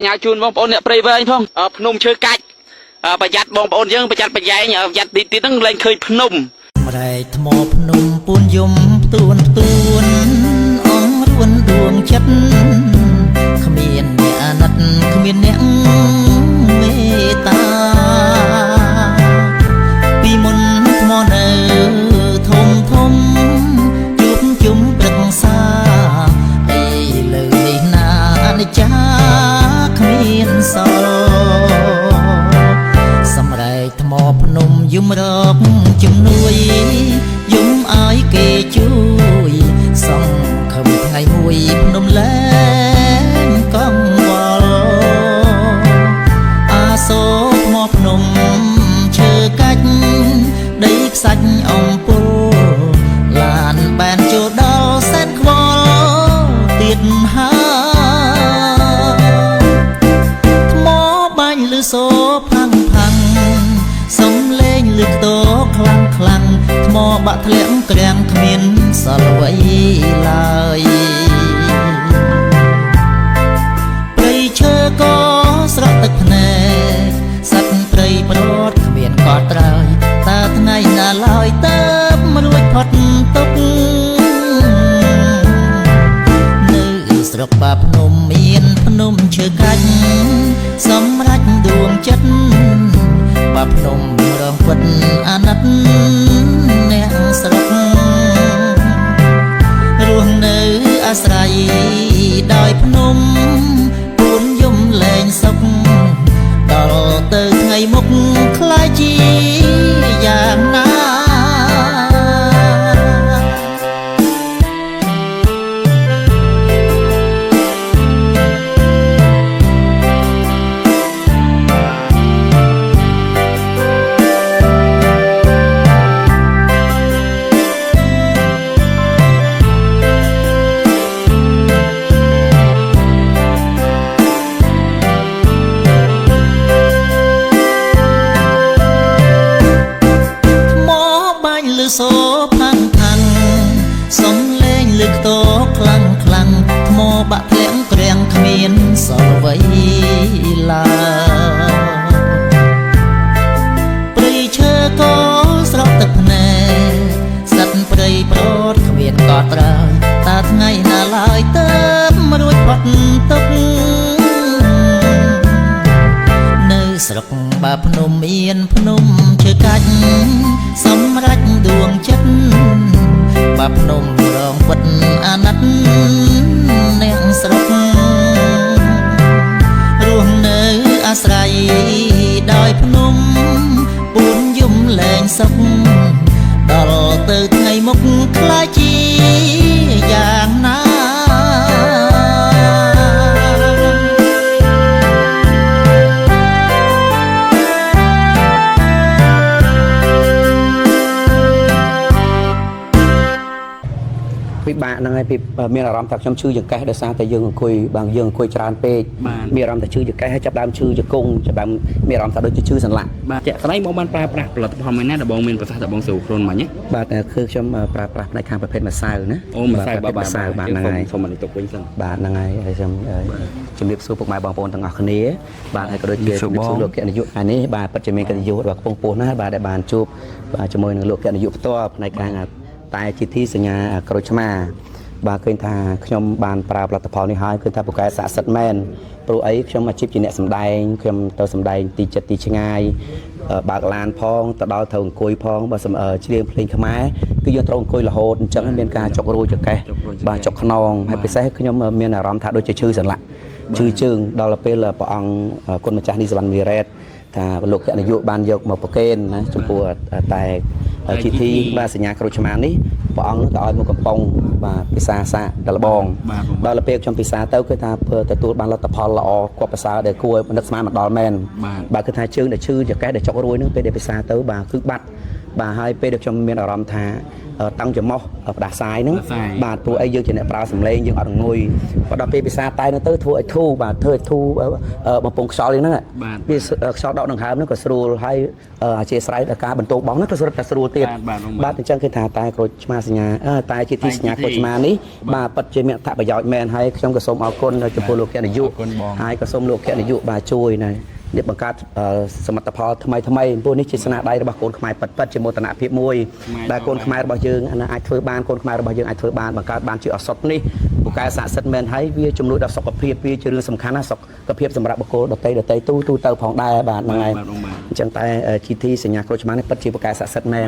nhà chun bong bóng nè prey về không phnom chơi cạchประหยัดบองบอนยังประหยัดประหยัดเนี่ยประหยัดตีตั้งแรงเคยพนมไรทมพนมปูนยมตูนอ่องรวนดวงชัดขมิ้นเนี่ยนัดขมิ้นเนี่ยเมตตาปีมนทมเนอทมจุ่มปรึกษาไอ้เลยนาในจ้าขมิ้นสอสำไรทมพนมยุมรอกจุ่มนุยยุมอ้ายเกจุยส่องคำไงมวยพนมแลงก้องวอลอาโซทมพนมเชื่อกัดได้สัญองปูลานแบนโจดอเส้นควอลติดหาทมบันลือโซพังสมเลงลึกโตคลังทมอบะทะเลงเกรียงขมิ้นสลวยลายปรีเชอก็สระตึกแผนสัตว์ปรีโปรดขมิ้นกอดตรายตาทั้งไงน่าลอยเติมรวยพอดตกนึกสระบาพนมเมียนพนมเชื่อกันสมรักดวงจันทร์บาพนมรองควันอนัตแนงสรกรวงเนื้ออาศัยดอยพนมปูนยมแหลงศกดอลเตอไงมุกคล้ายจีอย่างน้าโซพังสมเลงลึกโตคลังทมบะแผลงเกรียงขมิ้นสลวยลาปรีเชอก็สระตึกแผนสัตว์ปรีโปรดขมิ้นกอดตรายตาไงน่าลายเติมรวยพอดตกสรกบาพนมเมียนพนมเชื่อกันสมรักดวงจันทร์บาพนมรองวัดอนัตแนงสรกรวงเนื้ออาศัยดอยพนมปูนยุ่มแหลงศกดอลเติร์ไงมุกคล้ายจีอย่างน้าពីបាក់ហ្នឹងហើយពីមានអារម្មណ៍ថាខ្ញុំឈឺចង្កេះដោយសារតែយើងអង្គុយបងយើងអង្គុយច្រើនពេកមានអារម្មណ៍ថាឈឺចង្កេះហើយចាប់ដើមឈឺជង្គង់ចាប់ដើមមានអារម្មណ៍ថាដូចជាឈឺសន្លាក់បាទជាក់ស្ដែងបងបានប្រើប្រាស់ផលិតផលមួយណាដែលបងមានប្រសាសន៍ថាបងស្រួលខ្លួនមិញណាបាទគឺខ្ញុំប្រើប្រាស់ផ្នែកខាងប្រភេទម្សៅណាអូម្សៅបាទហ្នឹងហើយសូមអានេះទុកវិញសិនបាទហ្នឹងហើយខ្ញុំជំរាបសួរពុកម៉ែបងប្អូនទាំងអស់គ្នាបាទហើយក៏ដូចជាជំរាបសួរលោកកនាយកអានេះបាទពិតជាមានកិត្តិយសរបស់កំពង់ពោះណាបាទដែលបានជួបជាមួយនឹងលោកកនាយកផ្ទាល់ផ្នែកខាងតែជាទីសញ្ញាក្រូចឆ្មាបាទឃើញថាខ្ញុំបានប្រើផលិតផលនេះហើយឃើញថាពូកែស័ក្តិសិទ្ធិមែនព្រោះអីខ្ញុំអាជីពជាអ្នកសម្ដែងខ្ញុំទៅសម្ដែងទីចិត្តទីឆ្ងាយបើកឡានផងទៅដល់ត្រូវអង្គុយផងបើច្រៀងភ្លេងខ្មែរគឺយើងត្រូវអង្គុយរហូតអញ្ចឹងមានការចុករួចចកេះបាទចុកខ្នងហើយពិសេសខ្ញុំមានអារម្មណ៍ថាដូចជាឈឺសន្លាក់ឈឺជើងដល់ពេលព្រះអង្គគុណម្ចាស់នីសវណ្ណវីរ៉េតថាលោកកនាយកបានយកមកប្រគេនណាចំពោះតែជីធីបាទសញ្ញាក្រូចឆ្មានេះព្រះអង្គទៅឲ្យមកកំប៉ុងបាទពិសាសាដល់បងដល់ពេលខ្ញុំពិសាទៅគឺថាទទួលបានលទ្ធផលល្អគាត់ប្រសើរដែលគួរនឹកស្មានមកដល់មែនបាទគឺថាជើងដែលឈឺចកេះដែលចុករួយនឹងពេលដែលពិសាទៅបាទគឺបាត់បាទហើយពេលដែលខ្ញុំមានអារម្មណ៍ថា តាំងចំោះផ្ដាសាយហ្នឹងបាទព្រោះអីយើងជាអ្នកប្រើសម្លេងយើងអត់ងុយបើដល់ពេលភាសាតែទៅធ្វើឲ្យធូរបាទធ្វើឲ្យធូរបំពង់ខ្យល់ហ្នឹងវាខ្យល់ដកដង្ហើមហ្នឹងក៏ស្រួលហើយអធិស្ឋានដល់ការបន្ទោបងហ្នឹងក៏ស្រួលតែស្រួលទៀតបាទអញ្ចឹងគឺថាតែក្រូចឆ្មាសញ្ញាតែជាទីសញ្ញាក្រូចឆ្មានេះបាទពិតជាមានអត្ថប្រយោជន៍មែនហើយខ្ញុំក៏សូមអរគុណចំពោះលោកអ្នកនាយកហើយក៏សូមលោកអ្នកនាយកបាទជួយណានេះបង្កើតសមិទ្ធផលថ្មីព្រោះនេះជាស្នាដៃរបស់កូនខ្មែរពិតជាមោទនភាពមួយដែលកូនខ្មែររបស់យើងអាចធ្វើបានកូនខ្មែររបស់យើងអាចធ្វើបានបង្កើតបានជាឱសថនេះពូកែស័ក្តិសិទ្ធិមែនហើយវាជំនួយដល់សុខភាពវាជារឿងសំខាន់ណាស់សុខភាពសម្រាប់បុគ្គលដទៃទូទៅផងដែរបាទហ្នឹងហើយអញ្ចឹងតែ GT សញ្ញាក្រូចឆ្មានេះពិតជាពូកែស័ក្តិសិទ្ធិមែន